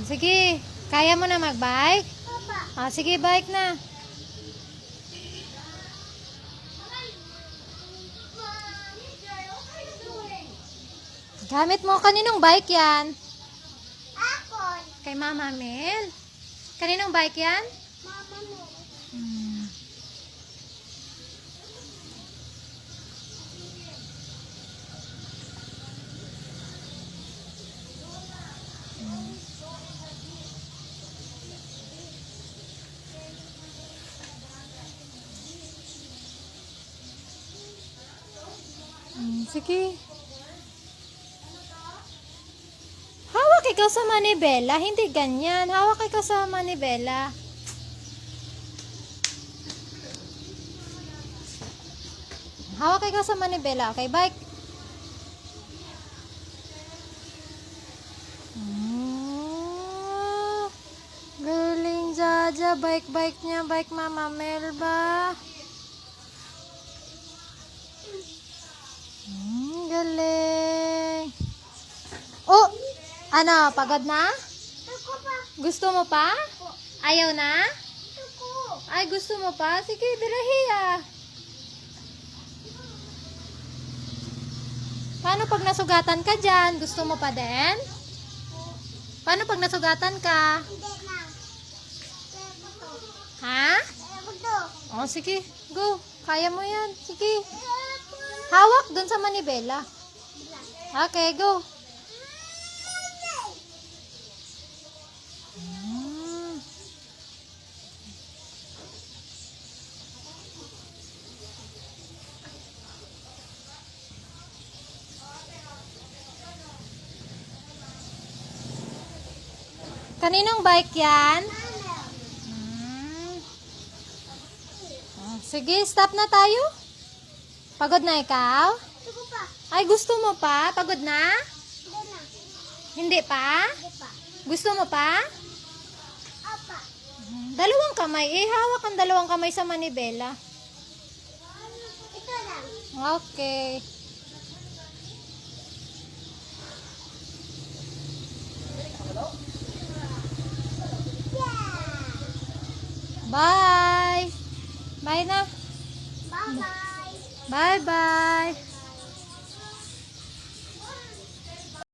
Sige, kaya mo na mag-bike? Sige, bike na. Gamit mo, kaninong bike yan? Kay Mama Mel. Kaninong bike yan? Sige. Hawak ikaw sa manibela. Hindi ganyan. Hawak ikaw sa manibela. Hawak ikaw sa manibela. Okay, bike. Galing, Jaja. Bike niya. Bike Mama Mel ba? Galing. Oh! Ano? Pagod na? Gusto mo pa? Ayaw na? Ay, gusto mo pa? Sige, dirahiya. Paano pag nasugatan ka dyan? Gusto mo pa din? Paano pag nasugatan ka? Ha? Oh, sige. Go. Kaya mo yan. Sige. Hawak dun sa manibela. Okay, go. Kaninong bike yan? Sige, stop na tayo. Pagod na ikaw? Ay, gusto mo pa? Pagod na? Hindi pa? Gusto mo pa? Dalawang kamay. Hawak ang dalawang kamay sa manibela. Okay. Bye. Bye na. Bye-bye.